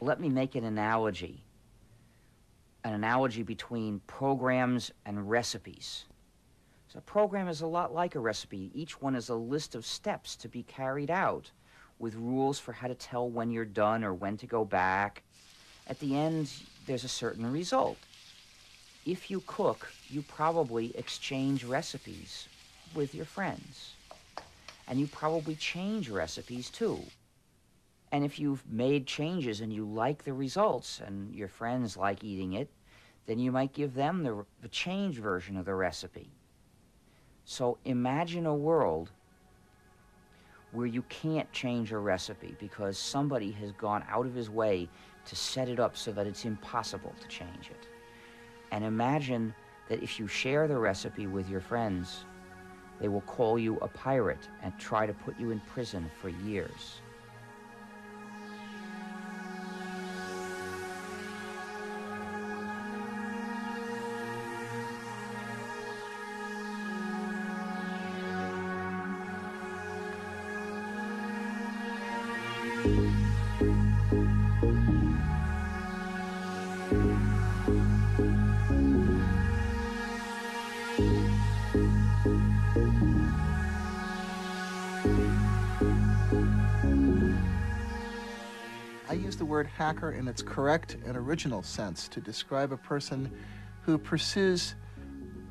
Let me make an analogy between programs and recipes. So a program is a lot like a recipe. Each one is a list of steps to be carried out with rules for how to tell when you're done or when to go back. At the end, there's a certain result. If you cook, you probably exchange recipes with your friends. And you probably change recipes too. And if you've made changes and you like the results and your friends like eating it, then you might give them the changed version of the recipe. So imagine a world where you can't change a recipe because somebody has gone out of his way to set it up so that it's impossible to change it. And imagine that if you share the recipe with your friends, they will call you a pirate and try to put you in prison for years. I use the word hacker in its correct and original sense to describe a person who pursues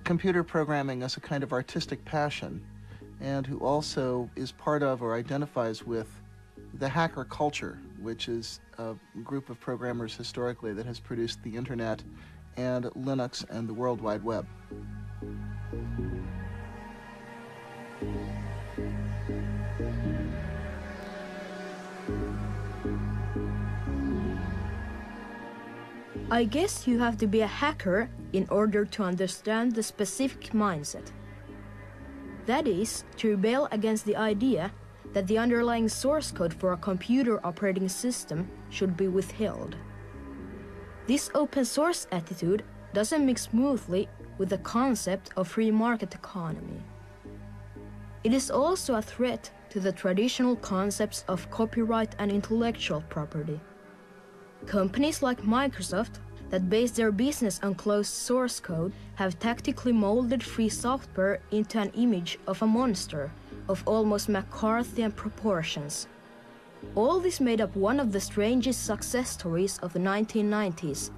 computer programming as a kind of artistic passion and who also is part of or identifies with the hacker culture, which is a group of programmers historically that has produced the internet and Linux and the World Wide Web. I guess you have to be a hacker in order to understand the specific mindset. That is, to rebel against the idea that the underlying source code for a computer operating system should be withheld. This open source attitude doesn't mix smoothly with the concept of free market economy. It is also a threat to the traditional concepts of copyright and intellectual property. Companies like Microsoft that base their business on closed source code have tactically molded free software into an image of a monster of almost McCarthyian proportions. All this made up one of the strangest success stories of the 1990s,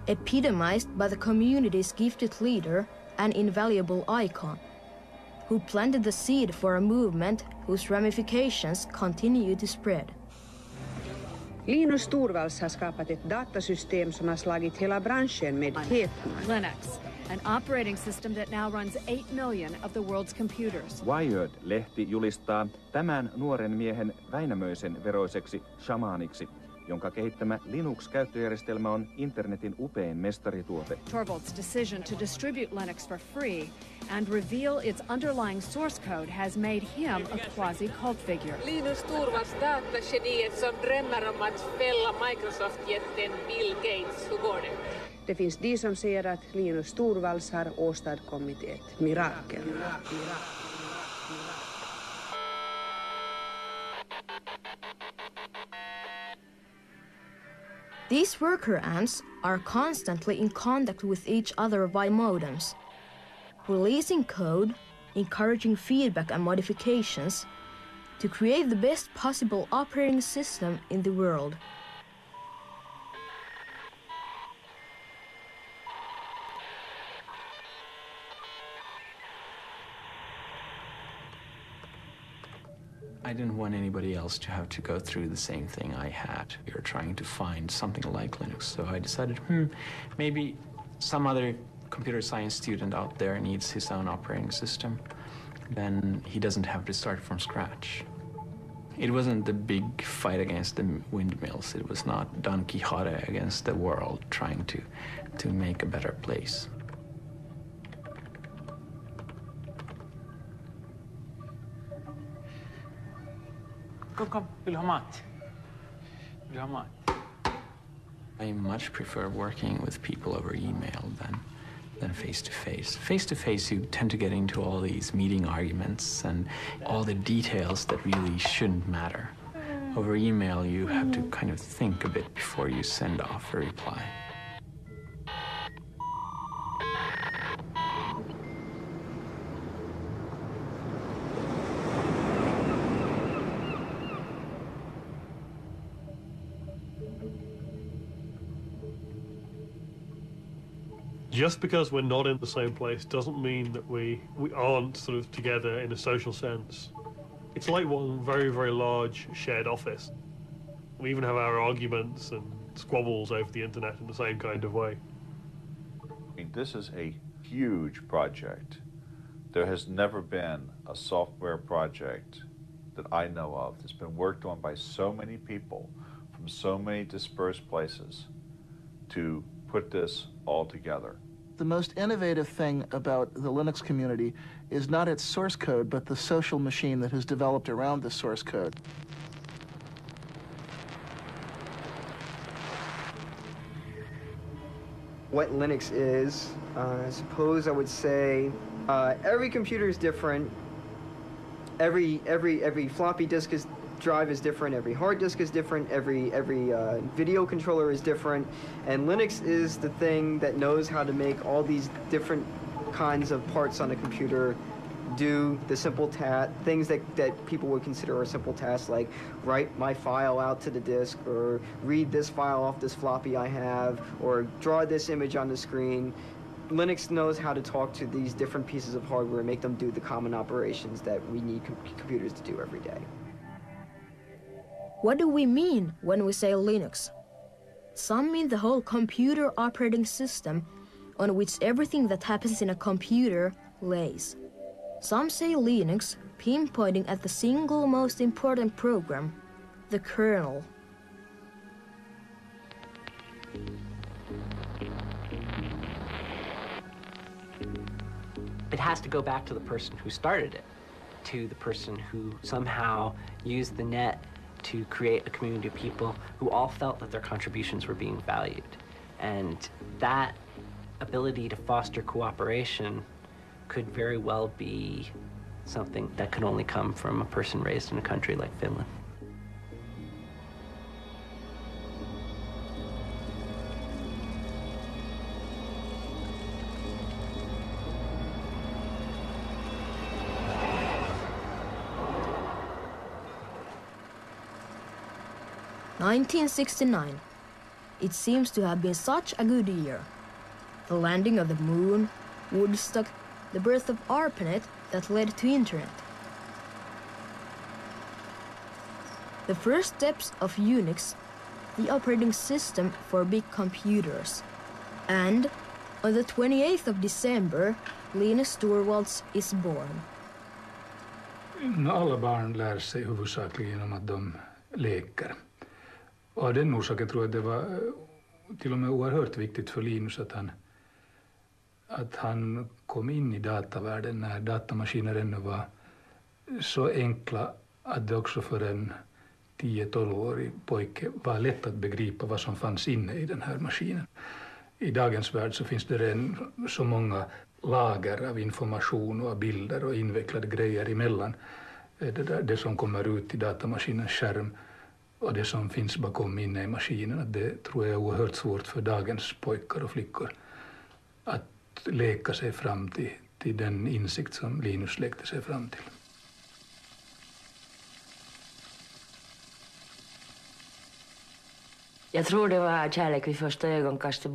epitomized by the community's gifted leader and invaluable icon, who planted the seed for a movement whose ramifications continue to spread. Linus Torvalds har skapat ett datasystem som har slagit hela branschen med häpnad. Linux, an operating system that now runs 8 million of the world's computers. Wired-lehti julistaa tämän nuoren miehen Väinämöisen veroiseksi shamaaniksi, jonka kehittämä Linux-käyttöjärjestelmä on internetin upein mestarituote. Torvalds' decision to distribute Linux for free and reveal its underlying source code has made him a quasi-cult figure. Linus Torvalds datageniet som drömmer om att fälla Microsoft-jätten Bill Gates. Hur går det? Det finns de som säger att Linus Torvalds har åstadkommit ett mirakel. These worker ants are constantly in contact with each other by modems, releasing code, encouraging feedback and modifications to create the best possible operating system in the world. I didn't want anybody else to have to go through the same thing I had. We were trying to find something like Linux, so I decided, maybe some other computer science student out there needs his own operating system. Then he doesn't have to start from scratch. It wasn't the big fight against the windmills. It was not Don Quixote against the world trying to make a better place. Kom, vill du ha mat? Vill du ha mat? I much prefer working with people over email than face-to-face. Face-to-face, you tend to get into all these meeting arguments and all the details that really shouldn't matter. Over email, you have to kind of think a bit before you send off a reply. Just because we're not in the same place doesn't mean that we aren't sort of together in a social sense. It's like one very, very large shared office. We even have our arguments and squabbles over the internet in the same kind of way. I mean, this is a huge project. There has never been a software project that I know of that's been worked on by so many people from so many dispersed places to put this all together. The most innovative thing about the Linux community is not its source code, but the social machine that has developed around the source code. What Linux is, I suppose I would say every computer is different. Every floppy disk drive is different. Every hard disk is different. Every video controller is different. And Linux is the thing that knows how to make all these different kinds of parts on a computer do the simple things that people would consider a simple task, like write my file out to the disk, or read this file off this floppy I have, or draw this image on the screen. Linux knows how to talk to these different pieces of hardware and make them do the common operations that we need computers to do every day. What do we mean when we say Linux? Some mean the whole computer operating system on which everything that happens in a computer lays. Some say Linux, pinpointing at the single most important program, the kernel. It has to go back to the person who started it, to the person who somehow used the net to create a community of people who all felt that their contributions were being valued. And that ability to foster cooperation could very well be something that could only come from a person raised in a country like Finland. (1969). It seems to have been such a good year. The landing of the moon, Woodstock, the birth of ARPANET that led to Internet. The first steps of Unix, the operating system for big computers. And on the 28th of December, Linus Torvalds is born. Alla barn lär sig huvudsakligen genom att de leker. Och av den orsaken tror jag att det var till och med oerhört viktigt för Linus att han kom in i datavärlden när datamaskiner ännu var så enkla att det också för en 10-12-årig pojke var lätt att begripa vad som fanns inne i den här maskinen. I dagens värld så finns det redan så många lager av information och bilder och invecklade grejer emellan det som kommer ut i datamaskinens skärm och det som finns bakom inne i maskinen. Att det tror jag är oerhört svårt för dagens pojkar och flickor att leka sig fram till den insikt som Linus lekte sig fram till. Jag tror det var kärlek vid första ögonkastet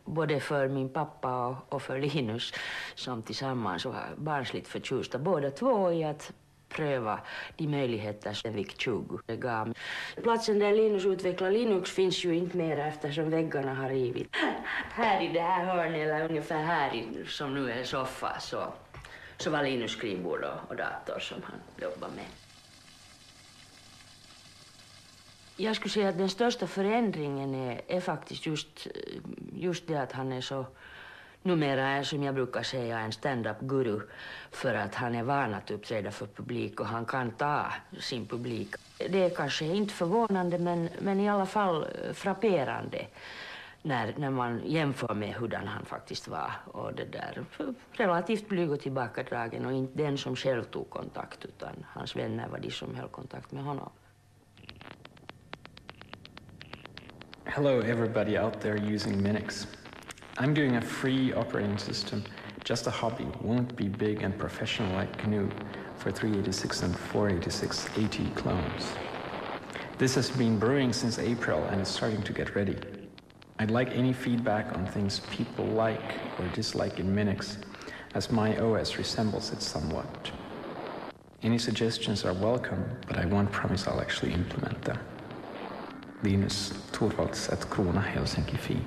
både för min pappa och för Linus, som tillsammans var barnsligt förtjusta båda två i att pröva de möjligheter som VIC 20 gav. Platsen där Linus utvecklar Linux finns ju inte mer eftersom väggarna har rivit. Här i det här hörnet, eller ungefär här som nu är soffa, så var Linus skrivbord och dator som han jobbade med. Jag skulle säga att den största förändringen är faktiskt just det att han är så numera är, som jag brukar säga, en stand-up-guru, för att han är van att uppträda för publik och han kan ta sin publik. Det är kanske inte förvånande men i alla fall frapperande när man jämför med hur han faktiskt var, och det där relativt blyg och tillbakadragen och inte den som själv tog kontakt, utan hans vänner var de som höll kontakt med honom. Hello, everybody out there using Linux. I'm doing a free operating system, just a hobby, won't be big and professional like GNU for 386 and 486 AT clones. This has been brewing since April and is starting to get ready. I'd like any feedback on things people like or dislike in Linux, as my OS resembles it somewhat. Any suggestions are welcome, but I won't promise I'll actually implement them. Linus Torvalds@kruunahelsinki.fi.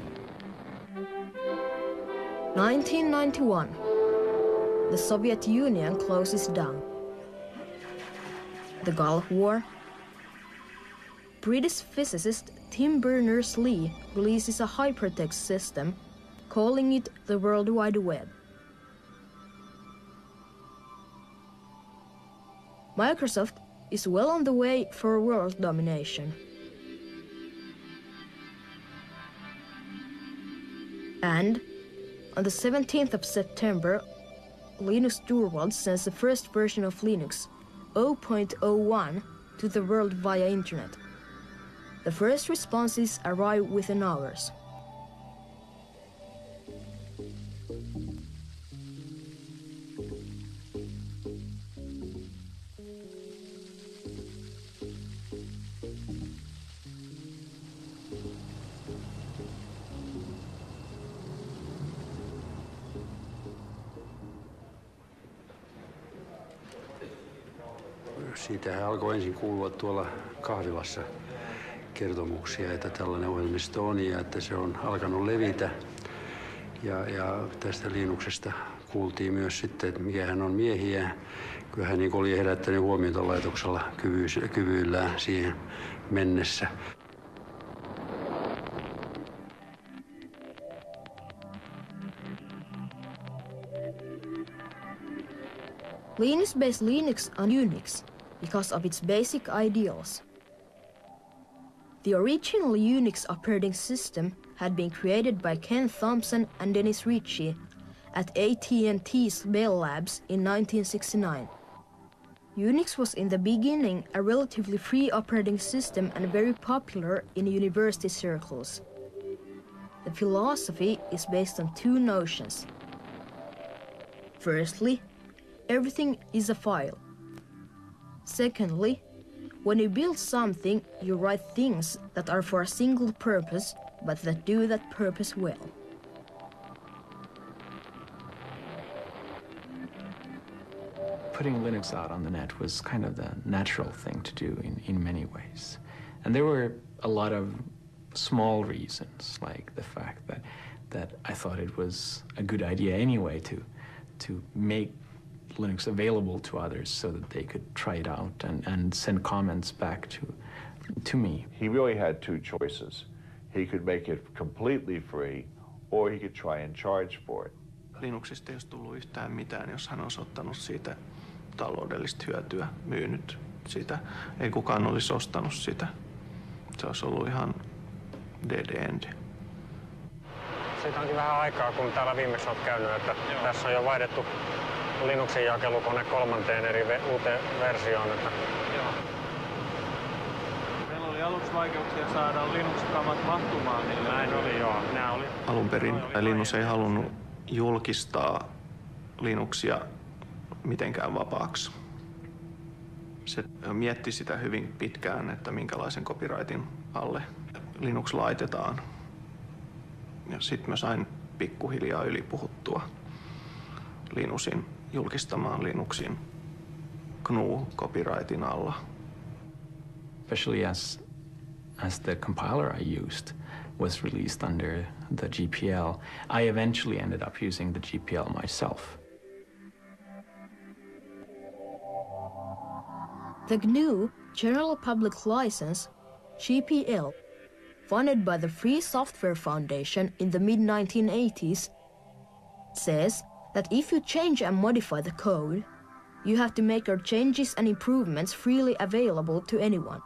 1991. The Soviet Union closes down. The Gulf War. British physicist Tim Berners-Lee releases a hypertext system, calling it the World Wide Web. Microsoft is well on the way for world domination. And on the 17th of September, Linus Torvalds sends the first version of Linux, 0.01, to the world via internet. The first responses arrive within hours. Siitähän alkoi ensin kuulua tuolla kahvilassa kertomuksia, että tällainen ohjelmisto on ja että se on alkanut levitä. Ja tästä Linuxesta kuultiin myös sitten, että mikähän on miehiä. Kyllä hän oli herättänyt huomiota laitoksella kyvyillään siihen mennessä. Linus based Linux on Unix because of its basic ideals. The original Unix operating system had been created by Ken Thompson and Dennis Ritchie at AT&T's Bell Labs in 1969. Unix was in the beginning a relatively free operating system and very popular in university circles. The philosophy is based on two notions. Firstly, everything is a file. Secondly, when you build something, you write things that are for a single purpose, but that do that purpose well. Putting Linux out on the net was kind of the natural thing to do in many ways. And there were a lot of small reasons, like the fact that I thought it was a good idea anyway to make Linux available to others so that they could try it out and send comments back to me. He really had two choices. He could make it completely free, or he could try and charge for it. Linuxista ei olisi tullut yhtään mitään, jos hän olisi ottanut siitä taloudellista hyötyä, myynyt sitä. Ei kukaan olisi ostanut sitä. Se olisi ollut ihan dead end. Siitä onkin vähän aikaa, kun täällä viimeksi olet käynyt, että tässä on jo vaihdettu Linuxin jakelukone 3 uuteen versioon. Että... Joo. Meillä oli aluksi vaikeuksia saada Linux-kamat mahtumaan niille. Näin oli, joo. Alun perin Linus ei halunnut julkistaa Linuxia mitenkään vapaaksi. Se mietti sitä hyvin pitkään, että minkälaisen copyrightin alle Linux laitetaan. Ja sitten mä sain pikkuhiljaa ylipuhuttua Linuxin julkistamaan Linuxin GNU-copyrightin alla. Especially as the compiler I used was released under the GPL, I eventually ended up using the GPL myself. The GNU General Public License, GPL, funded by the Free Software Foundation in the mid-1980s, says that if you change and modify the code, you have to make your changes and improvements freely available to anyone.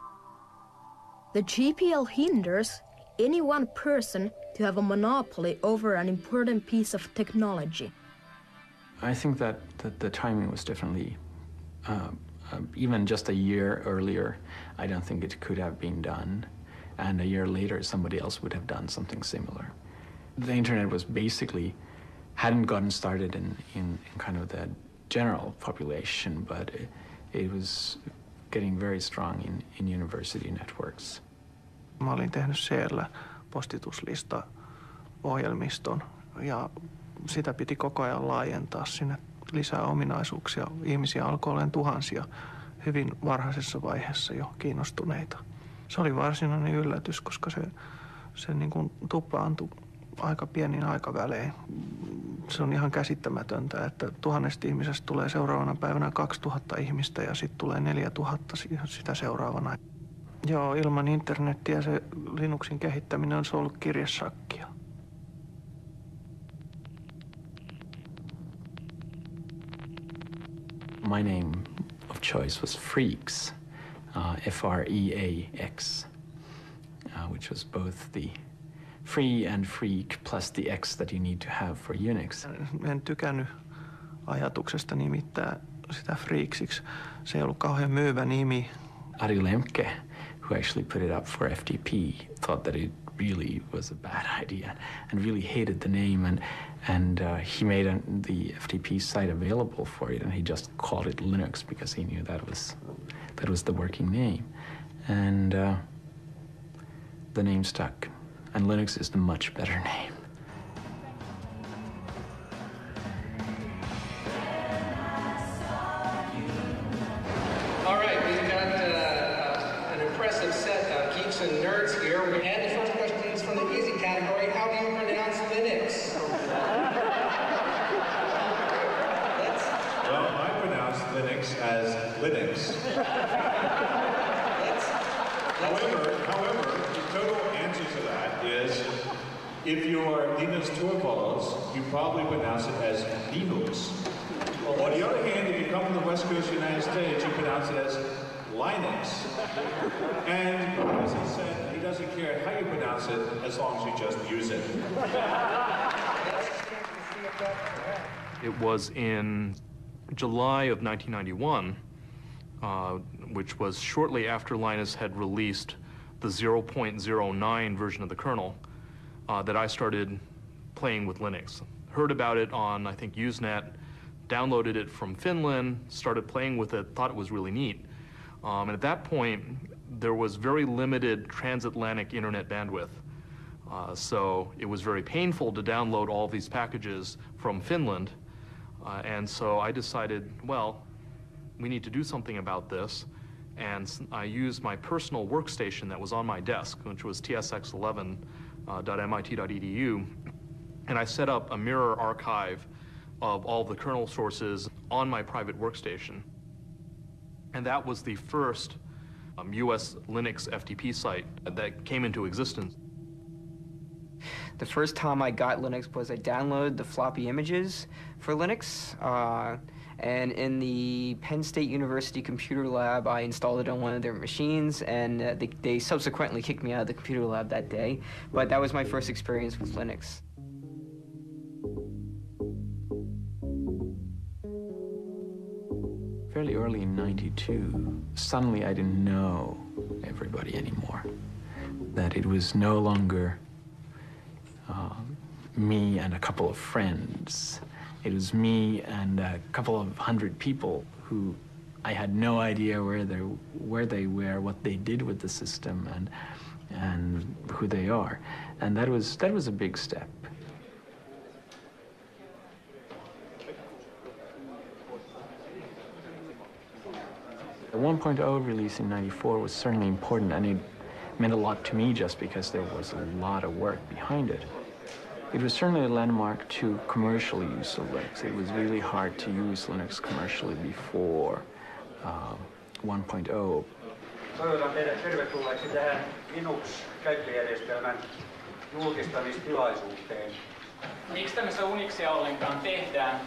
The GPL hinders any one person to have a monopoly over an important piece of technology. I think that the timing was definitely, even just a year earlier, I don't think it could have been done. and a year later somebody else would have done something similar. The internet was basically, hadn't gotten started in kind of the general population, but it was getting very strong in university networks. Mä olin tehnyt siellä postituslista-ohjelmiston ja sitä piti koko ajan laajentaa sinne lisää ominaisuuksia. Ihmisiä alkoi olemaan tuhansia hyvin varhaisessa vaiheessa jo kiinnostuneita. Se oli varsinainen yllätys, koska se niin kuin tuplaantui aika pienin aikavälein. Se on ihan käsittämätöntä, että 1000 ihmisestä tulee seuraavana päivänä 2000 ihmistä ja sitten tulee 4000 sitä seuraavana. Joo, ilman internettiä se Linuxin kehittäminen on ollut kirjesakkia. My name of choice was Freaks, F-R-E-A-X, which was both the free and freak plus the X that you need to have for Unix. En tykännyt ajatuksesta nimittää sitä Freaksiksi. Se ei ollut kauhean myyvä nimi. Ari Lemke, who actually put it up for FTP, thought that it really was a bad idea and really hated the name, and he made the FTP site available for it, and he just called it Linux because he knew that was the working name, and the name stuck, and Linux is the much better name. All right, we've got an impressive set of geeks and nerds here. And the first question is from the easy category. How do you pronounce Linux? Well, I pronounce Linux as Linux. However, the total answer to that is, if you are Linus Torvalds, you probably pronounce it as Linux. On the other hand, if you come from the West Coast of the United States, you pronounce it as Linux. And as he said, he doesn't care how you pronounce it as long as you just use it. It was in July of 1991, which was shortly after Linus had released the 0.09 version of the kernel, that I started playing with Linux. Heard about it on, I think, Usenet, downloaded it from Finland, started playing with it, thought it was really neat. And at that point, there was very limited transatlantic internet bandwidth. So it was very painful to download all these packages from Finland. And so I decided, well, we need to do something about this. And I used my personal workstation that was on my desk, which was tsx11.mit.edu. And I set up a mirror archive of all the kernel sources on my private workstation. And that was the first US Linux FTP site that came into existence. The first time I got Linux was I downloaded the floppy images for Linux, and in the Penn State University computer lab, I installed it on one of their machines, and they subsequently kicked me out of the computer lab that day. But that was my first experience with Linux. Fairly early in '92, suddenly I didn't know everybody anymore. That it was no longer me and a couple of friends. It was me and a couple of hundred people who I had no idea where they were, what they did with the system, and who they are. And that was a big step. The 1.0 release in '94 was certainly important, and it meant a lot to me just because there was a lot of work behind it. It was certainly a landmark to commercial use of Linux. It was really hard to use Linux commercially before 1.0. Toivotan teidät tervetulleeksi tähän Linux-käyttöjärjestelmän julkistamistilaisuuteen. Miksi tämmöistä Unixia ollenkaan tehdään,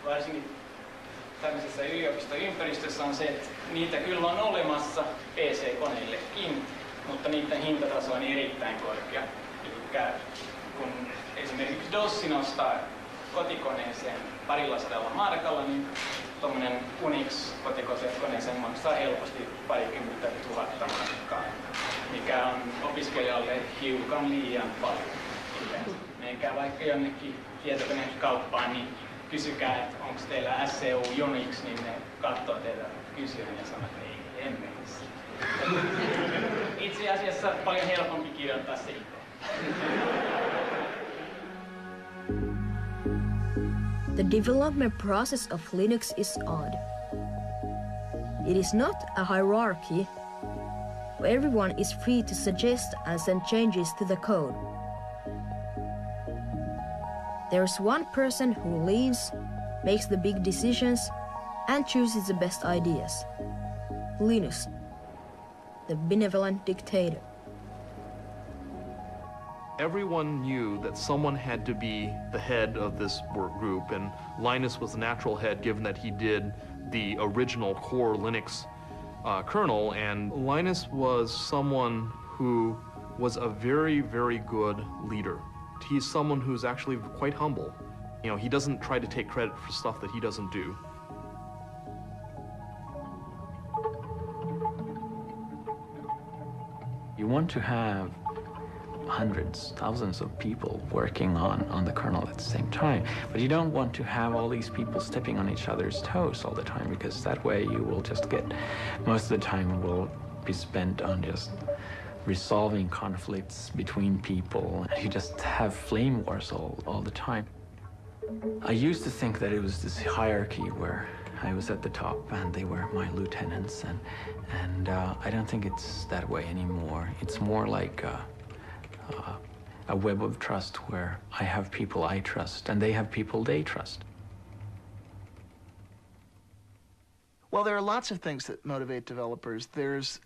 varsinkin tämmöisessä yliopistoympäristössä, on se, että niitä kyllä on olemassa PC-koneillekin, mutta niiden hintataso on erittäin korkea. Eli kun esimerkiksi DOS nostaa kotikoneeseen $200 markalla, niin tuommoinen Unix-kotikoneeseen maksaa helposti $20 000 markkaa, mikä on opiskelijalle hiukan liian paljon. Menkää vaikka jonnekin tietokonekauppaan, niin kysykää, että onko teillä SCU Unix, niin ne katsoo teitä kysyä ja sanoo, että ei, emme missä. Itse asiassa paljon helpompi kirjoittaa se itse. The development process of Linux is odd. It is not a hierarchy where everyone is free to suggest and send changes to the code. There's one person who leads, makes the big decisions, and chooses the best ideas. Linus, the benevolent dictator. Everyone knew that someone had to be the head of this work group, and Linus was the natural head given that he did the original core Linux kernel, and Linus was someone who was a very, very good leader. He's someone who's actually quite humble. You know, he doesn't try to take credit for stuff that he doesn't do. You want to have hundreds, thousands of people working on the kernel at the same time, but you don't want to have all these people stepping on each other's toes all the time, because that way you will just get, most of the time will be spent on just resolving conflicts between people. You just have flame wars all the time. I used to think that it was this hierarchy where I was at the top and they were my lieutenants, and I don't think it's that way anymore. It's more like a web of trust where I have people I trust and they have people they trust. Well, there are lots of things that motivate developers. There's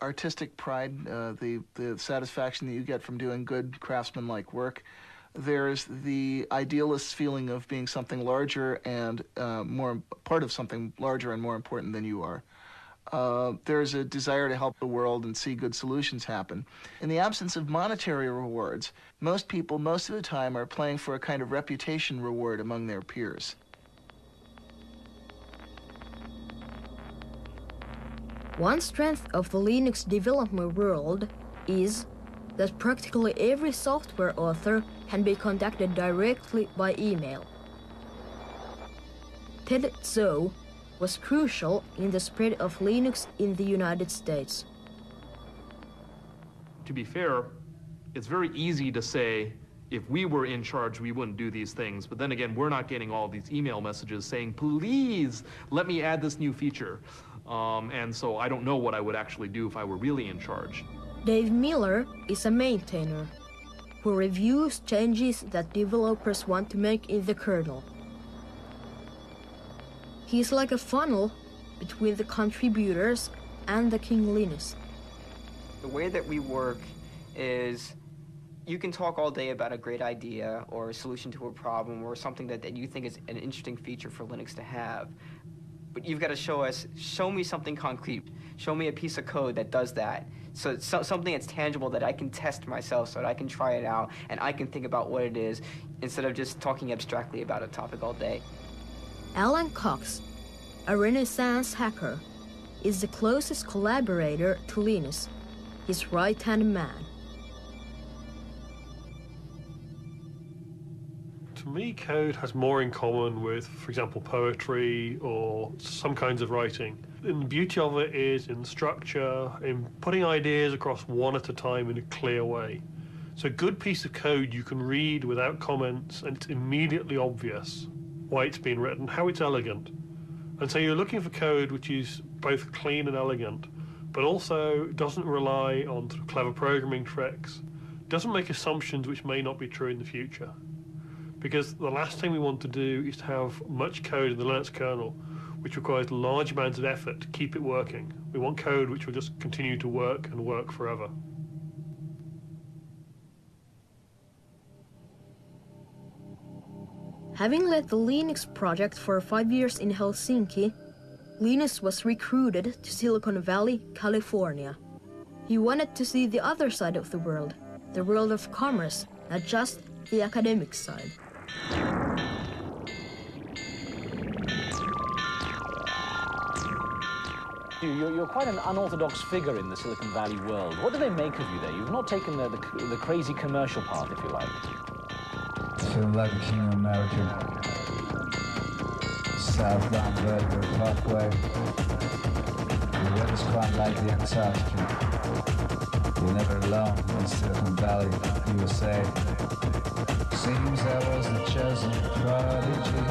artistic pride, the satisfaction that you get from doing good craftsman-like work. There's the idealist's feeling of being something larger and part of something larger and more important than you are. There's a desire to help the world and see good solutions happen. In the absence of monetary rewards, most people, most of the time, are playing for a kind of reputation reward among their peers. One strength of the Linux development world is that practically every software author can be contacted directly by email. Ted Tso was crucial in the spread of Linux in the United States. To be fair, it's very easy to say, if we were in charge, we wouldn't do these things. But then again, we're not getting all these email messages saying, please, let me add this new feature. And so I don't know what I would actually do if I were really in charge. Dave Miller is a maintainer who reviews changes that developers want to make in the kernel. He's like a funnel between the contributors and the King Linus. The way that we work is you can talk all day about a great idea or a solution to a problem or something that you think is an interesting feature for Linux to have. But you've got to show me something concrete. Show me a piece of code that does that. So something that's tangible that I can test myself so that I can try it out and I can think about what it is instead of just talking abstractly about a topic all day. Alan Cox, a Renaissance hacker, is the closest collaborator to Linus, his right-hand man. To me, code has more in common with, for example, poetry or some kinds of writing. And the beauty of it is in structure, in putting ideas across one at a time in a clear way. So a good piece of code you can read without comments, and it's immediately obvious why it's been written, how it's elegant. And so you're looking for code which is both clean and elegant, but also doesn't rely on clever programming tricks, doesn't make assumptions which may not be true in the future. Because the last thing we want to do is to have much code in the Linux kernel which requires large amounts of effort to keep it working. We want code which will just continue to work and work forever. Having led the Linux project for 5 years in Helsinki, Linus was recruited to Silicon Valley, California. He wanted to see the other side of the world of commerce, not just the academic side. You're quite an unorthodox figure in the Silicon Valley world. What do they make of you there? You've not taken the crazy commercial path, if you like. Feel like a king of America. Southbound Vertigo Parkway. The weather's quite like the Antarctica. You're never alone in Silicon Valley, USA. Seems I was the chosen prodigy,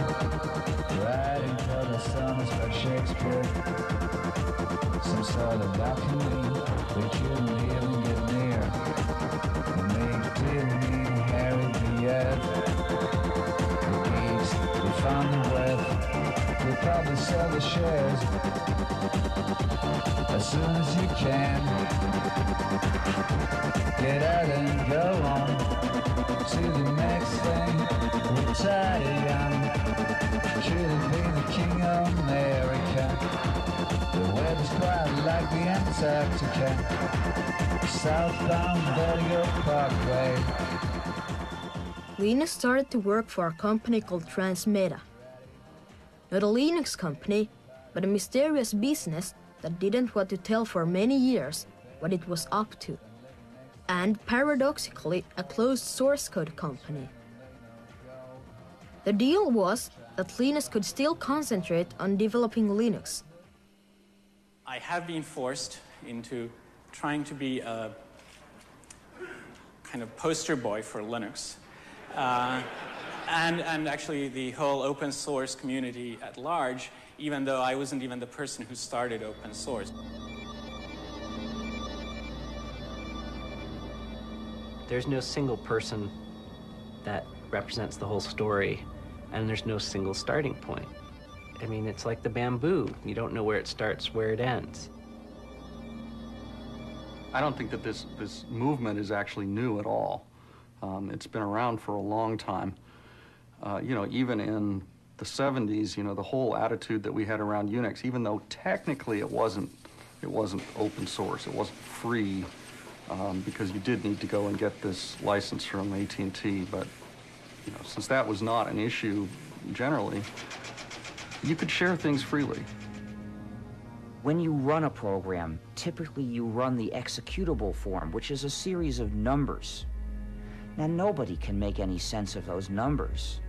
writing for the songs by Shakespeare. Some sort of balcony we couldn't even get near. And they didn't even Harry the earth. The geeks, we found the web. We'll probably sell the shares as soon as you can. Get out and go on to the next thing. Retire young. Should have been the king of America. The weather's quite like the Antarctica. Southbound Vertigo Parkway. Linus started to work for a company called Transmeta. Not a Linux company, but a mysterious business that didn't want to tell for many years what it was up to. And paradoxically, a closed source code company. The deal was that Linus could still concentrate on developing Linux. I have been forced into trying to be a kind of poster boy for Linux. And actually the whole open source community at large, even though I wasn't even the person who started open source. There's no single person that represents the whole story, and there's no single starting point. I mean, it's like the bamboo. You don't know where it starts, where it ends. I don't think that this movement is actually new at all. It's been around for a long time. You know, even in the 70s, you know, the whole attitude that we had around Unix, even though technically it wasn't open source, it wasn't free, because you did need to go and get this license from AT&T, but you know, since that was not an issue generally, you could share things freely. When you run a program, typically you run the executable form, which is a series of numbers. Now, nobody can make any sense of those numbers.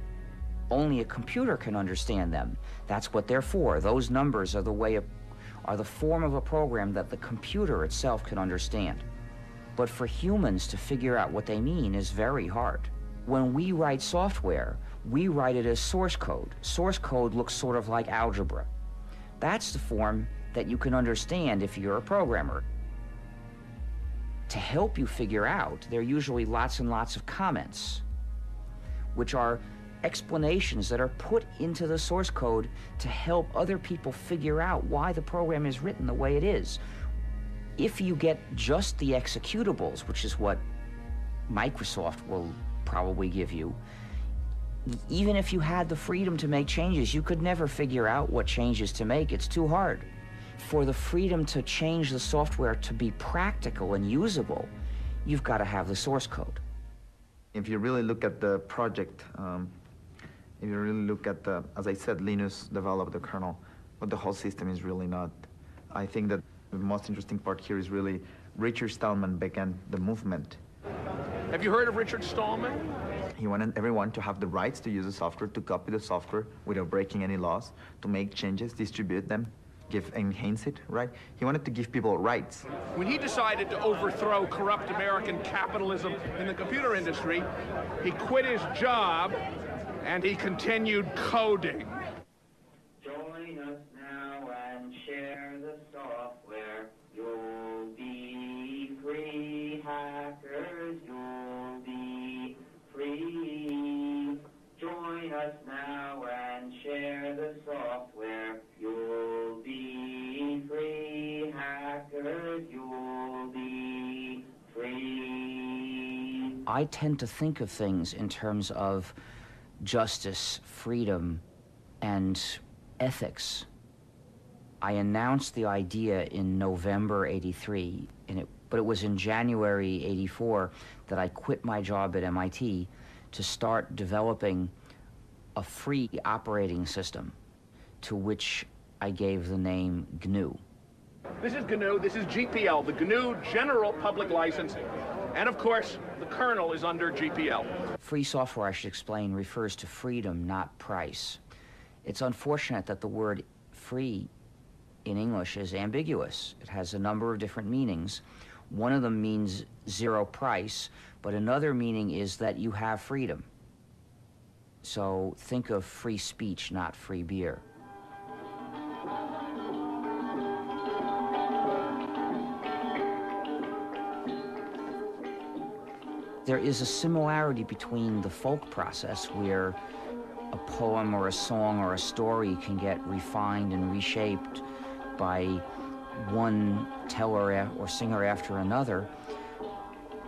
Only a computer can understand them. That's what they're for. Those numbers are the form of a program that the computer itself can understand. But for humans to figure out what they mean is very hard. When we write software, we write it as source code. Source code looks sort of like algebra. That's the form that you can understand if you're a programmer. To help you figure out, there are usually lots and lots of comments, which are explanations that are put into the source code to help other people figure out why the program is written the way it is. If you get just the executables, which is what Microsoft will probably give you, even if you had the freedom to make changes, you could never figure out what changes to make. It's too hard. For the freedom to change the software to be practical and usable, you've got to have the source code. If you really look at the project, if you really look at the, as I said, Linus developed the kernel, but the whole system is really not. I think that the most interesting part here is really Richard Stallman began the movement. Have you heard of Richard Stallman? He wanted everyone to have the rights to use the software, to copy the software without breaking any laws, to make changes, distribute them, enhance it, right? He wanted to give people rights. When he decided to overthrow corrupt American capitalism in the computer industry, he quit his job and he continued coding. Join us now and share the software. You'll be free, hackers, you'll be free. Join us now and share the software. You'll be free, hackers, you'll be free. I tend to think of things in terms of justice, freedom, and ethics. I announced the idea in November '83, but it was in January '84 that I quit my job at MIT to start developing a free operating system to which I gave the name GNU. This is GNU, this is GPL, the GNU General Public Licensing. And of course, the kernel is under GPL. Free software, I should explain, refers to freedom, not price. It's unfortunate that the word free in English is ambiguous. It has a number of different meanings. One of them means zero price, but another meaning is that you have freedom. So think of free speech, not free beer. There is a similarity between the folk process, where a poem or a song or a story can get refined and reshaped by one teller or singer after another,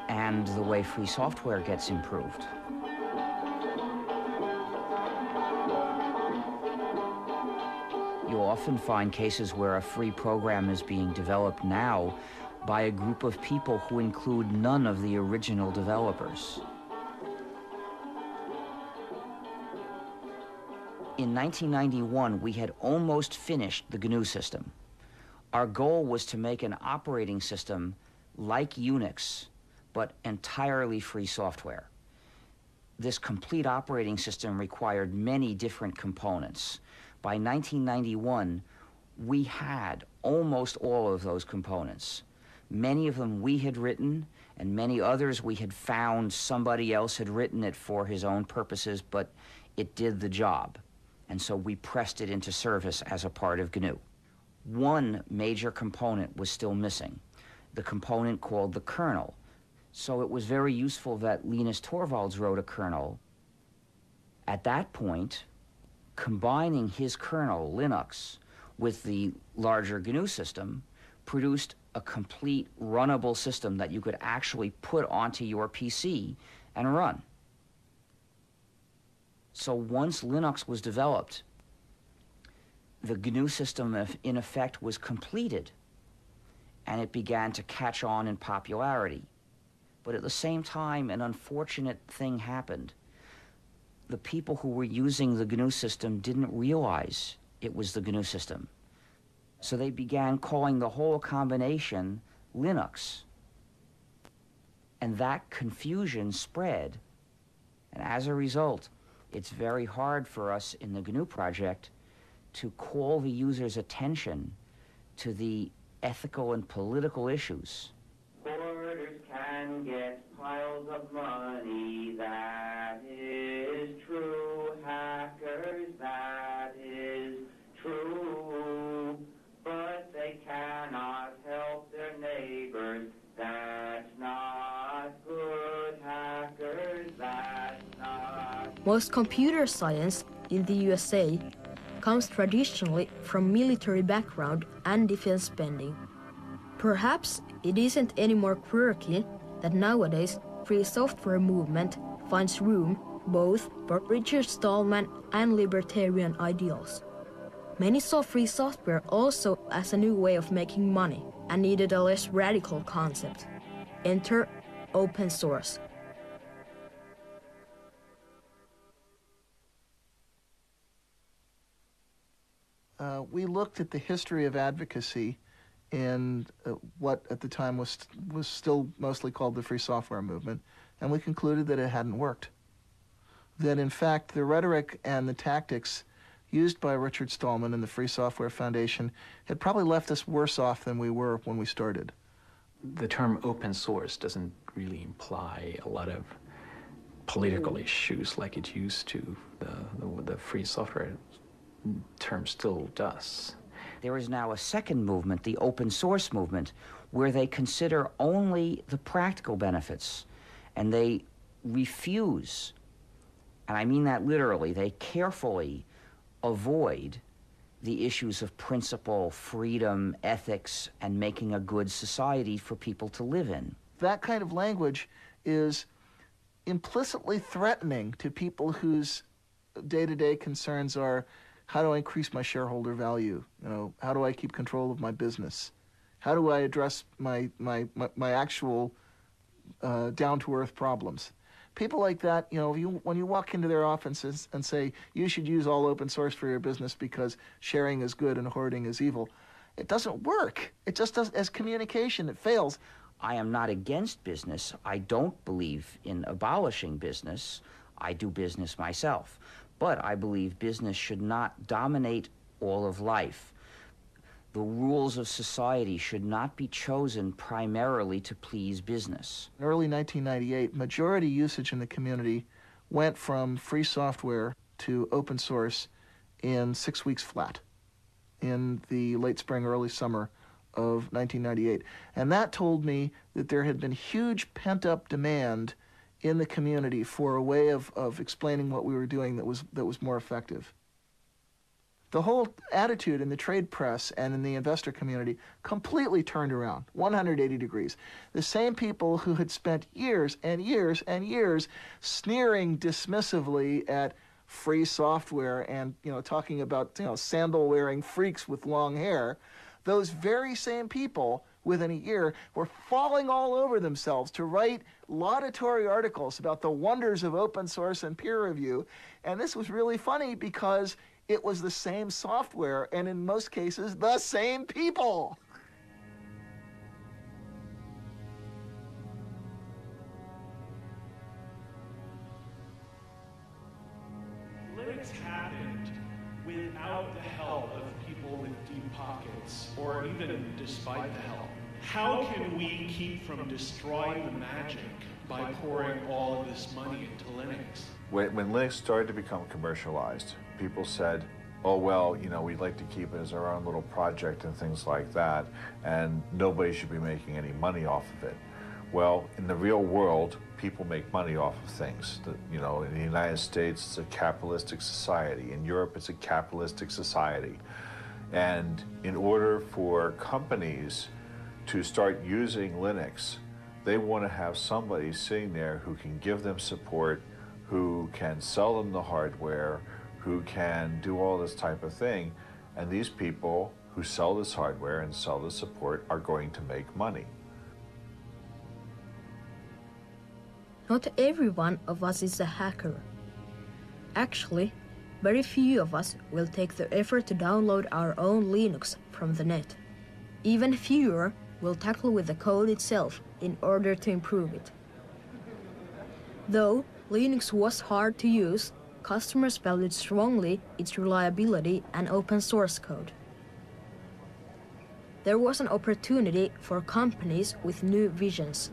and the way free software gets improved. You'll often find cases where a free program is being developed now by a group of people who include none of the original developers. In 1991, we had almost finished the GNU system. Our goal was to make an operating system like Unix, but entirely free software. This complete operating system required many different components. By 1991, we had almost all of those components. Many of them we had written, and many others we had found somebody else had written it for his own purposes, but it did the job. And so we pressed it into service as a part of GNU. One major component was still missing, the component called the kernel. So it was very useful that Linus Torvalds wrote a kernel. At that point, combining his kernel, Linux, with the larger GNU system produced a complete runnable system that you could actually put onto your PC and run. So once Linux was developed, the GNU system in effect was completed, and it began to catch on in popularity. But at the same time, an unfortunate thing happened. The people who were using the GNU system didn't realize it was the GNU system. So they began calling the whole combination Linux. And that confusion spread. And as a result, it's very hard for us in the GNU project to call the user's attention to the ethical and political issues. Hoarders can get piles of money, that is true. Hackers, that is true. But they cannot help their neighbors, that's not good. Hackers, that's not... Most computer science in the USA comes traditionally from military background and defense spending. Perhaps it isn't any more quirky that nowadays free software movement finds room both for Richard Stallman and libertarian ideals. Many saw free software also as a new way of making money and needed a less radical concept. Enter open source. We looked at the history of advocacy in what at the time was still mostly called the free software movement, and we concluded that it hadn't worked. That in fact the rhetoric and the tactics used by Richard Stallman and the Free Software Foundation had probably left us worse off than we were when we started. The term open source doesn't really imply a lot of political issues like it used to. The free software term still does. There is now a second movement, the open source movement, where they consider only the practical benefits, and they refuse, and I mean that literally, they carefully avoid the issues of principle, freedom, ethics, and making a good society for people to live in. That kind of language is implicitly threatening to people whose day-to-day concerns are, how do I increase my shareholder value? You know, how do I keep control of my business? How do I address my actual down-to-earth problems? People like that, you know, when you walk into their offices and say, you should use all open source for your business because sharing is good and hoarding is evil, it doesn't work. It just does, as communication, it fails. I am not against business. I don't believe in abolishing business. I do business myself. But I believe business should not dominate all of life. The rules of society should not be chosen primarily to please business. In early 1998, majority usage in the community went from free software to open source in 6 weeks flat in the late spring, early summer of 1998. And that told me that there had been huge pent-up demand in the community for a way of explaining what we were doing that was more effective. The whole attitude in the trade press and in the investor community completely turned around, 180 degrees. The same people who had spent years and years and years sneering dismissively at free software and, talking about, sandal-wearing freaks with long hair, those very same people within a year were falling all over themselves to write laudatory articles about the wonders of open source and peer review. And this was really funny because it was the same software and in most cases the same people. Linux happened without the help of people with deep pockets, or even despite the help. How can we keep from destroying the magic by pouring all of this money into Linux? When Linux started to become commercialized, people said, oh, well, we'd like to keep it as our own little project and things like that, and nobody should be making any money off of it. Well, in the real world, people make money off of things. In the United States, it's a capitalistic society. In Europe, it's a capitalistic society. And in order for companies to start using Linux, they want to have somebody sitting there who can give them support, who can sell them the hardware, who can do all this type of thing. And these people who sell this hardware and sell the support are going to make money. Not every one of us is a hacker. Actually, very few of us will take the effort to download our own Linux from the net. Even fewer will tackle with the code itself in order to improve it. Though Linux was hard to use, customers valued strongly its reliability and open source code. There was an opportunity for companies with new visions.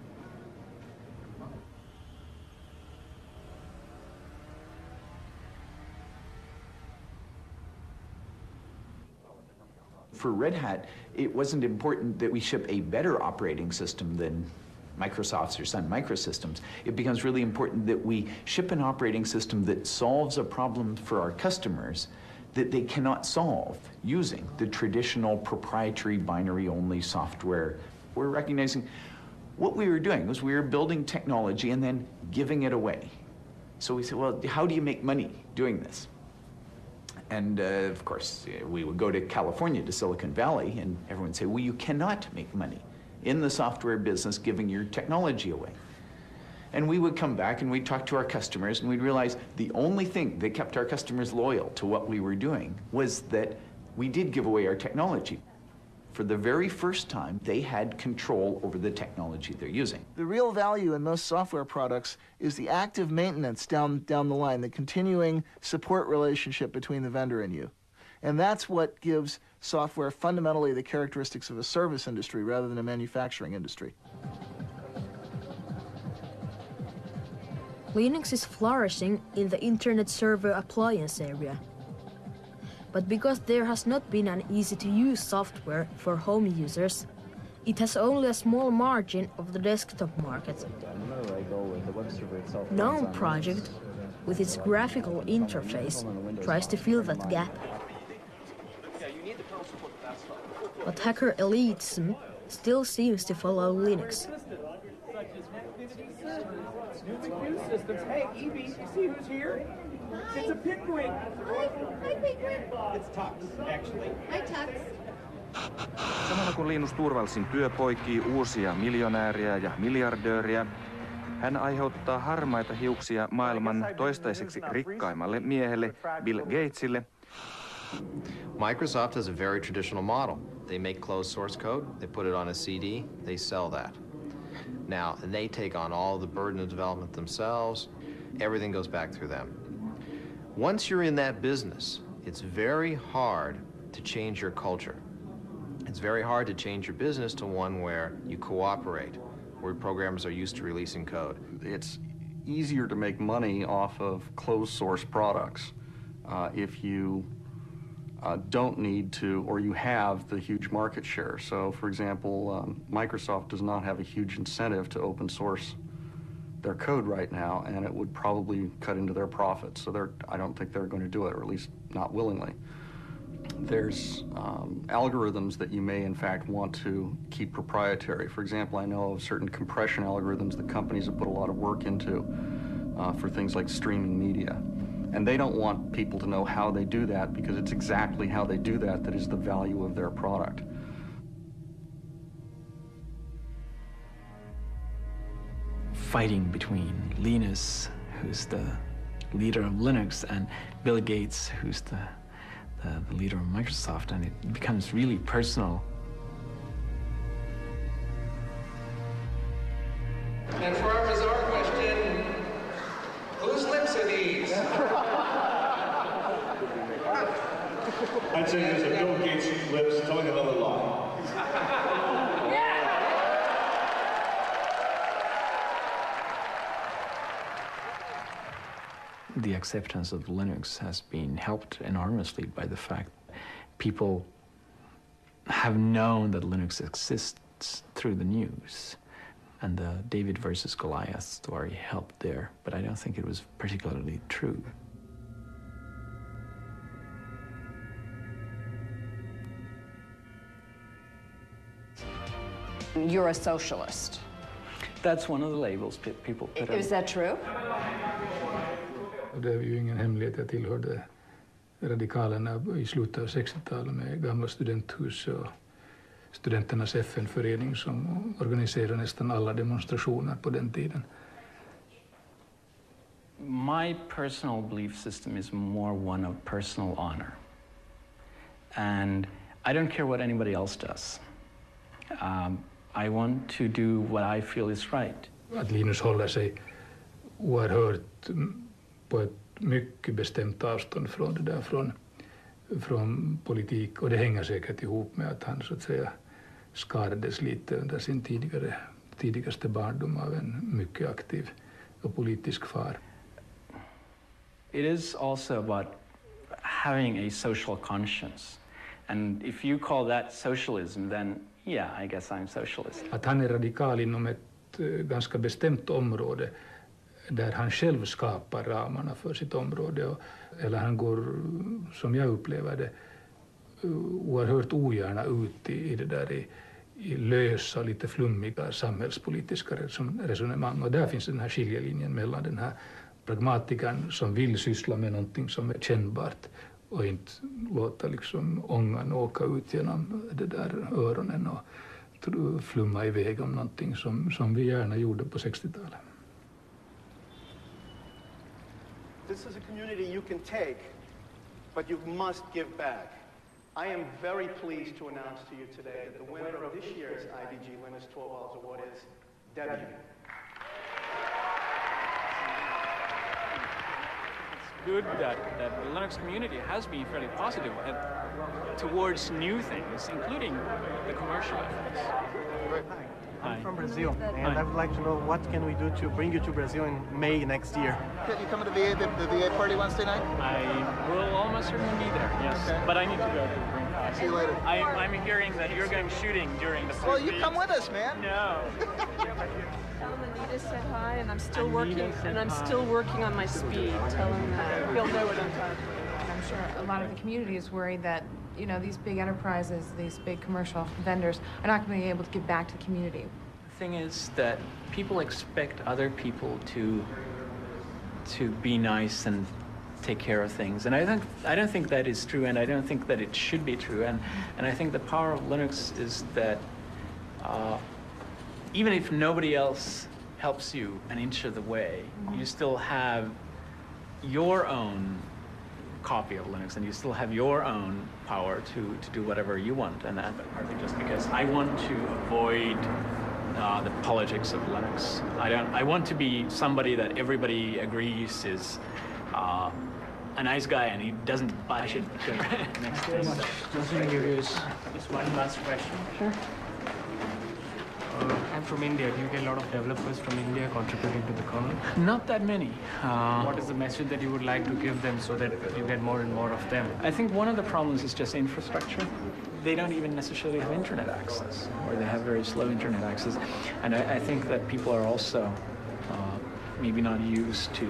For Red Hat, it wasn't important that we ship a better operating system than Microsoft's or Sun Microsystems. It becomes really important that we ship an operating system that solves a problem for our customers that they cannot solve using the traditional proprietary binary-only software. We're recognizing what we were doing was we were building technology and then giving it away. So we said, well, how do you make money doing this? And of course, we would go to California, to Silicon Valley, and everyone would say, well, you cannot make money in the software business giving your technology away. And we would come back and we'd talk to our customers and we'd realize the only thing that kept our customers loyal to what we were doing was that we did give away our technology. For the very first time, they had control over the technology they're using. The real value in most software products is the active maintenance down the line, the continuing support relationship between the vendor and you. And that's what gives software fundamentally the characteristics of a service industry rather than a manufacturing industry. Linux is flourishing in the Internet Server Appliance area. But because there has not been an easy-to-use software for home users, it has only a small margin of the desktop market. GNOME project, with its graphical interface, tries to fill that gap. But hacker elitism still seems to follow Linux. Hey, Evie, you see who's here? It's a penguin. Hi, penguin. It's Tux, actually. Hi, Tux. Samalla kun Linus Torvaldsin työ poikii uusia miljonääriä ja miljardööriä, hän aiheuttaa harmaita hiuksia maailman toistaiseksi rikkaimmalle miehelle Bill Gatesille. Microsoft has a very traditional model. They make closed source code, they put it on a CD, they sell that. Now, they take on all the burden of development themselves. Everything goes back through them. Once you're in that business, it's very hard to change your culture. It's very hard to change your business to one where you cooperate, where programmers are used to releasing code. It's easier to make money off of closed source products if you don't need to, or you have the huge market share. So, for example, Microsoft does not have a huge incentive to open source their code right now, and it would probably cut into their profits. So I don't think they're going to do it, or at least not willingly. There's algorithms that you may, in fact, want to keep proprietary. For example, I know of certain compression algorithms that companies have put a lot of work into for things like streaming media. And they don't want people to know how they do that, because it's exactly how they do that that is the value of their product. Fighting between Linus, who's the leader of Linux, and Bill Gates, who's the leader of Microsoft, and it becomes really personal. And for our bizarre question, whose lips are these? I'd say these are Bill Gates' lips telling another lie. The acceptance of Linux has been helped enormously by the fact people have known that Linux exists through the news. And the David versus Goliath story helped there, but I don't think it was particularly true. You're a socialist. That's one of the labels people put on. Is that true? Det är ju ingen hemlighet, jag tillhörde radikalerna i slutet av 60-talet med gamla studenthus och studenternas FN-förening som organiserade nästan alla demonstrationer på den tiden. My personal belief system is more one of personal honor. And I don't care what anybody else does. I want to do what I feel is right. Att Linus håller sig oerhört på ett mycket bestämt avstånd från det där, från politik. Och det hänger säkert ihop med att han så att säga skadades lite under sin tidigaste barndom av en mycket aktiv och politisk far. It is also about having a social conscience. And if you call that socialism, then yeah, I guess I'm socialist. Att han är radikal inom ett ganska bestämt område där han själv skapar ramarna för sitt område. Eller han går, som jag upplever det, oerhört ogärna ut i det där i lösa, lite flummiga samhällspolitiska resonemang. Och där finns den här skiljelinjen mellan den här pragmatikern som vill syssla med någonting som är kännbart och inte låta liksom ångan åka ut genom det där öronen och flumma iväg om någonting som vi gärna gjorde på 60-talet. This is a community you can take, but you must give back. I am very pleased to announce to you today that the winner of this year's IDG Linus Torvalds Award is Debbie. It's good that the Linux community has been fairly positive towards new things, including the commercial efforts. I'm from Brazil, and I would like to know what can we do to bring you to Brazil in May next year. Can you come to the VA party Wednesday night? I will almost certainly be there, yes. Okay. But I need to go to the ring. See you later. I'm hearing that you're going shooting during the Well, you come with us, man. No. Tell him Anita said hi, and I'm still working on my speed. Tell him that he'll know what I'm talking about. I'm sure a lot of the community is worried that, you know, these big enterprises, these big commercial vendors are not going to be able to give back to the community. The thing is that people expect other people to be nice and take care of things, and I don't think that is true, and I don't think that it should be true, and I think the power of Linux is that even if nobody else helps you an inch of the way, you still have your own copy of Linux, and you still have your own power to do whatever you want. And that partly just because I want to avoid the politics of Linux. I want to be somebody that everybody agrees is a nice guy, and he doesn't bash it next to us. Just one last question. Sure. I'm from India. Do you get a lot of developers from India contributing to the kernel? Not that many. What is the message that you would like to give them so that you get more and more of them? I think one of the problems is just infrastructure. They don't even necessarily have internet access, or they have very slow internet access. And I think that people are also maybe not used to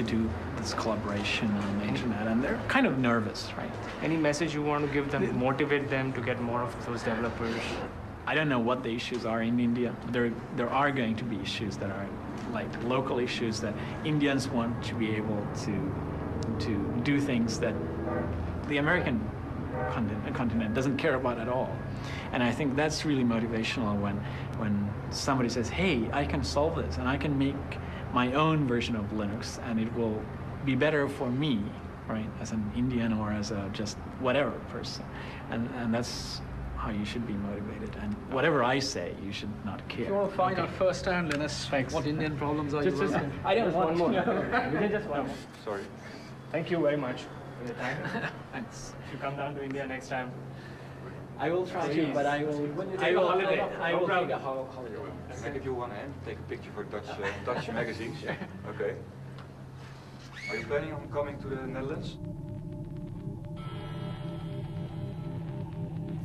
do this collaboration on the internet, and they're kind of nervous, right? Any message you want to give them, motivate them to get more of those developers? I don't know what the issues are in India. There are going to be issues that are like local issues that Indians want to be able to do things that the American continent doesn't care about at all. And I think that's really motivational when somebody says, hey, I can solve this and I can make my own version of Linux and it will be better for me, right, as an Indian or as a just whatever person. And that's how you should be motivated. And whatever I say, you should not care. If you want to find out firsthand, Linus, what Indian problems are you running? I don't want one more. Just one more. Sorry. Thank you very much for your time. Thanks. If you come down to India next time. I will try to, but I will take a holiday. And if you want to take a picture for Dutch magazines. Okay. Are you planning on coming to the Netherlands?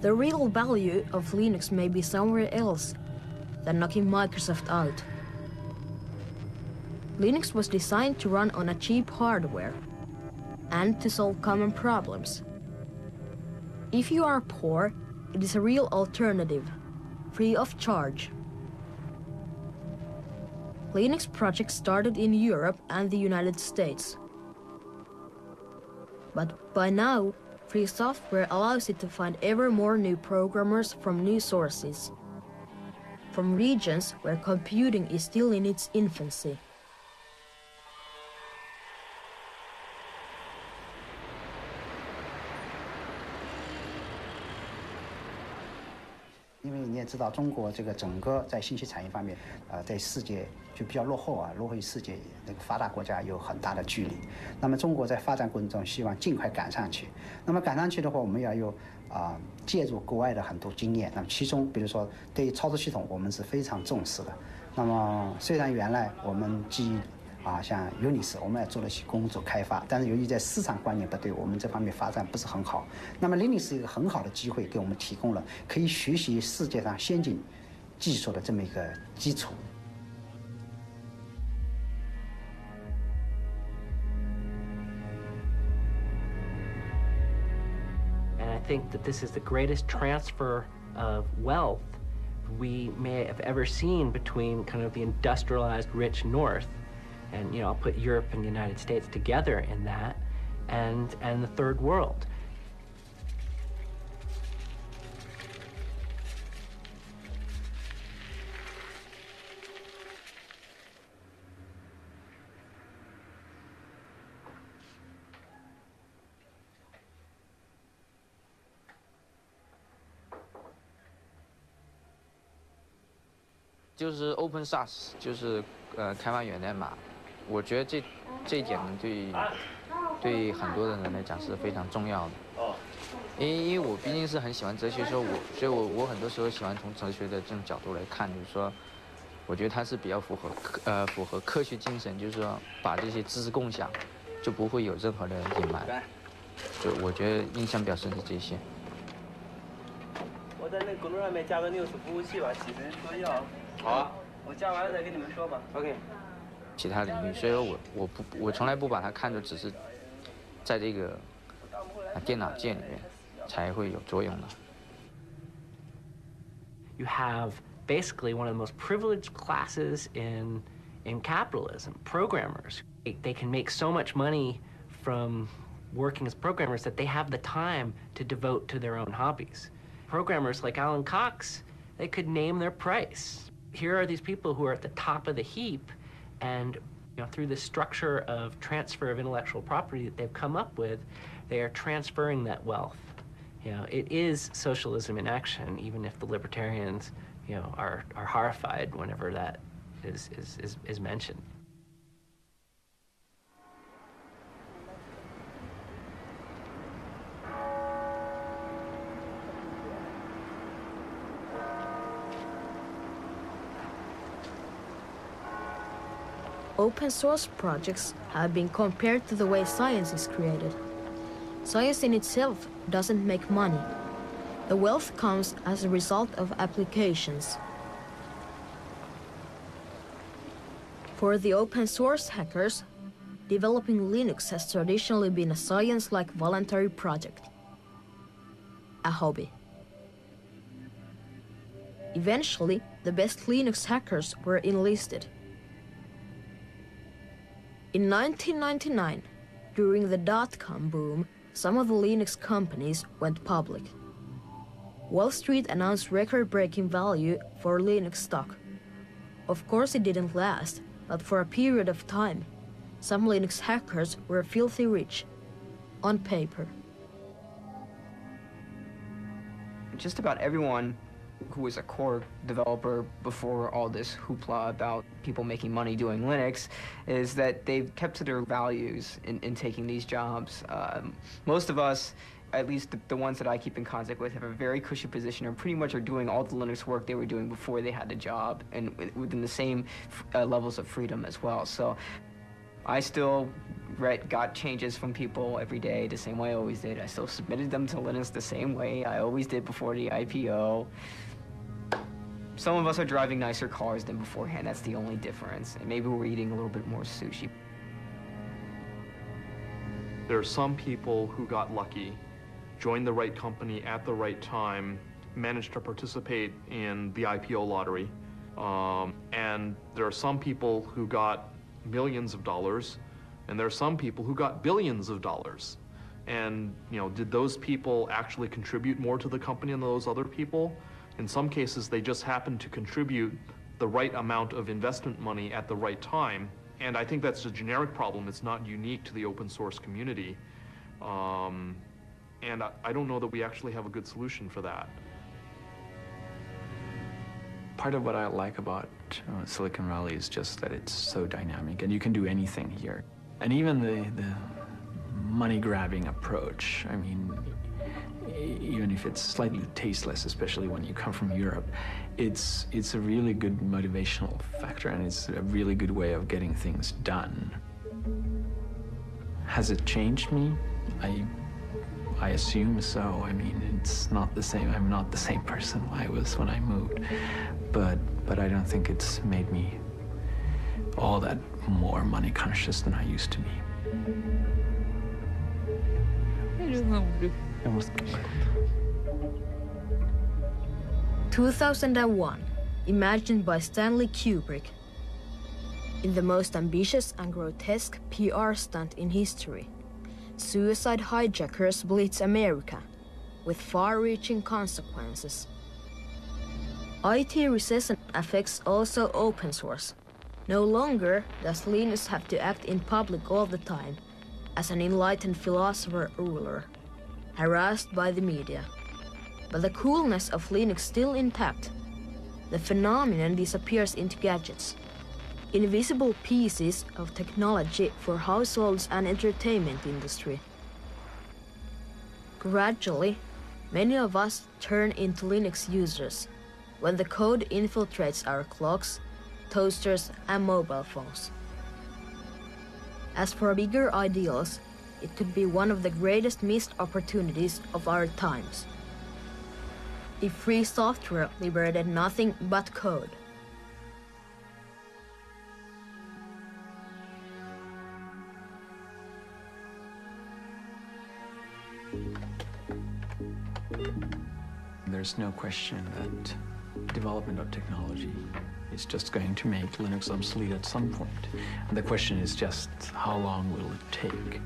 The real value of Linux may be somewhere else than knocking Microsoft out. Linux was designed to run on a cheap hardware and to solve common problems. If you are poor, it is a real alternative, free of charge. Linux projects started in Europe and the United States. But by now, free software allows it to find ever more new programmers from new sources, from regions where computing is still in its infancy.因为你也知道，中国这个整个在信息产业方面，在世界就比较落后啊，落后于世界那个发达国家有很大的距离。那么中国在发展过程中，希望尽快赶上去。那么赶上去的话，我们要有借助国外的很多经验。那么其中，比如说对于操作系统，我们是非常重视的。那么虽然原来我们基于像 Unix 我们也做了一些工作开发，但是由于在市场观念不对，我们这方面发展不是很好。那么 Linux 是一个很好的机会，给我们提供了可以学习世界上先进技术的这么一个基础。And I think that this is the greatest transfer of wealth we may have ever seen between kind of the industrialized rich North. And, you know, I'll put Europe and the United States together in that, and the third world.就是open source， 就是开发源代码。我觉得这一点呢，对很多的人来讲是非常重要的。因为我毕竟是很喜欢哲学，所以我很多时候喜欢从哲学的这种角度来看，就是说，我觉得它是比较符合科学精神，就是说把这些知识共享，就不会有任何的隐瞒。就我觉得印象比较深是这些。我在那个公众上面加个 Linux 服务器吧，其实都要。好啊，我加完了再跟你们说吧。OK。其他领域，所以我从来不把它看作只是在这个电脑界里面才会有作用的。You have basically one of the most privileged classes in capitalism, programmers. They can make so much money from working as programmers that they have the time to devote to their own hobbies. Programmers like Alan Cox, they could name their price. Here are these people who are at the top of the heap, and You know, through the structure of transfer of intellectual property that they've come up with, they are transferring that wealth. You know, it is socialism in action, even if the libertarians, you know, are horrified whenever that is mentioned. Open source projects have been compared to the way science is created. Science in itself doesn't make money. The wealth comes as a result of applications. For the open source hackers, developing Linux has traditionally been a science-like voluntary project, a hobby. Eventually, the best Linux hackers were enlisted. In 1999, during the dot-com boom, some of the Linux companies went public. Wall Street announced record-breaking value for Linux stock. Of course it didn't last, but for a period of time, some Linux hackers were filthy rich, on paper. Just about everyone who was a core developer before all this hoopla about people making money doing Linux is that they've kept to their values in taking these jobs. Most of us, at least the ones that I keep in contact with, have a very cushy position or pretty much are doing all the Linux work they were doing before they had the job, and within the same levels of freedom as well. So I still got changes from people every day the same way I always did. I still submitted them to Linux the same way I always did before the IPO. Some of us are driving nicer cars than beforehand. That's the only difference. And maybe we're eating a little bit more sushi. There are some people who got lucky, joined the right company at the right time, managed to participate in the IPO lottery. And there are some people who got millions of dollars, and there are some people who got billions of dollars. And, you know, did those people actually contribute more to the company than those other people? In some cases, they just happened to contribute the right amount of investment money at the right time. And I think that's a generic problem. It's not unique to the open source community. And I don't know that we actually have a good solution for that. Part of what I like about Silicon Valley is just that it's so dynamic and you can do anything here. And even the money-grabbing approach, I mean, even if it's slightly tasteless, especially when you come from Europe, it's a really good motivational factor, and it's a really good way of getting things done. Has it changed me? I assume so. I mean, it's not the same. I'm not the same person I was when I moved, but I don't think it's made me all that more money conscious than I used to be. 2001, imagined by Stanley Kubrick. In the most ambitious and grotesque PR stunt in history, suicide hijackers blitz America, with far-reaching consequences. IT recession affects also open source. No longer does Linus have to act in public all the time, as an enlightened philosopher ruler, harassed by the media. But the coolness of Linux still intact. The phenomenon disappears into gadgets, invisible pieces of technology for households and entertainment industry. Gradually, many of us turn into Linux users when the code infiltrates our clocks, toasters, and mobile phones. As for bigger ideals, it could be one of the greatest missed opportunities of our times. If free software liberated nothing but code. There's no question that development of technology is just going to make Linux obsolete at some point. And the question is just, how long will it take?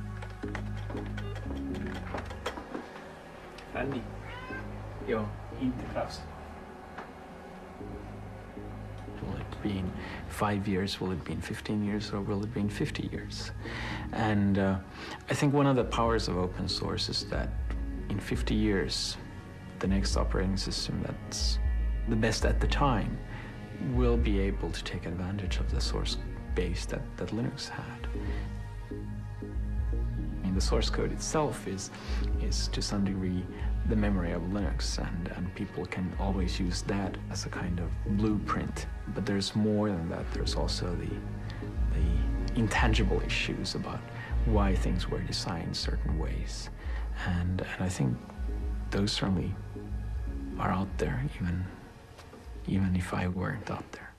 Andy, your interest. Will it be in 5 years? Will it be in 15 years, or will it be in 50 years? And I think one of the powers of open source is that in 50 years, the next operating system that's the best at the time will be able to take advantage of the source base that Linux had. I mean, the source code itself is to some degree the memory of Linux, and people can always use that as a kind of blueprint. But there's more than that. There's also the intangible issues about why things were designed certain ways. And I think those certainly are out there, even if I weren't out there.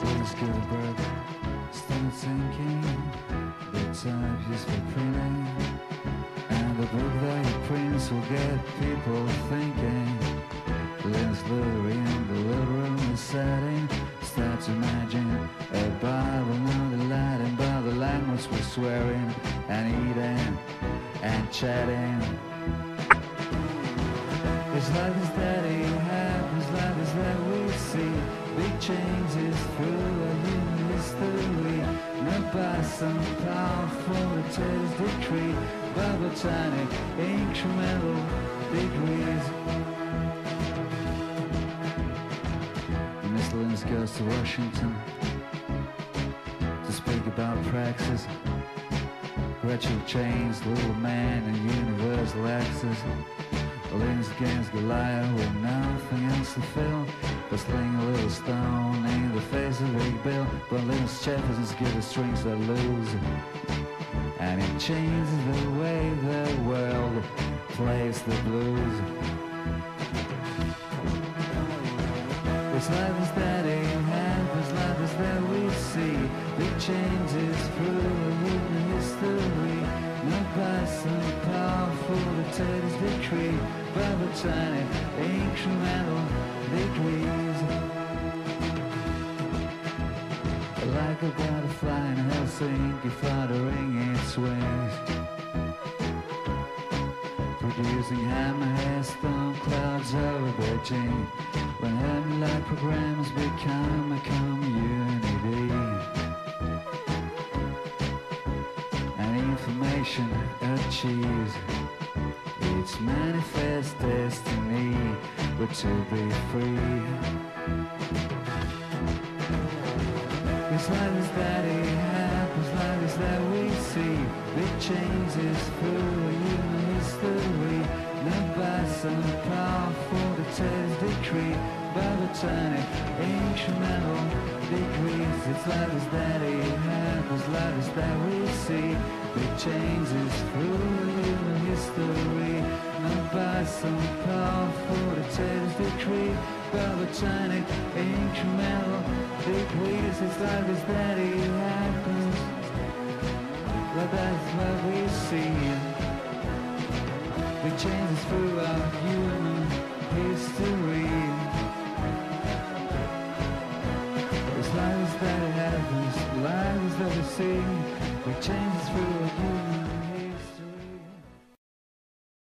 Let's get a breath, start thinking, the type used for printing, and the book that you print will get people thinking. Let's lure in the little room is setting, start to imagine a Bible, not the Latin, but the language we're swearing and eating and chatting. It's like this that it happens, like this that we see big changes through a human history, not by some powerful latest decree, but by tiny incremental degrees. Miss Linus goes to Washington to speak about praxis, gradual change, little man and universal access. Linus against Goliath with nothing else to fill, but sling a little stone in the face of Big Bill. But Linus Jefferson's give the strings that lose, and it changes the way the world plays the blues. It's like this that it happens, like this that we see big changes through the human history, not by some powerful dictator's decree, but the tiny incremental degrees. Like a butterfly in Helsinki fluttering its wings, producing hammerhead storm clouds over Beijing, when Hermit-like programs become a community, and information achieves its manifest destiny, but to be free. It's like this that it happens, like this that we see big changes through human history, not by some powerful dictator's decree, but the tiny incremental degrees. It's like this that it happens, like this that we see big changes through human history, not by some powerful dictator's decree, but the tiny incremental degrees. It's like this that it happens, but that's what we see. Big changes through our human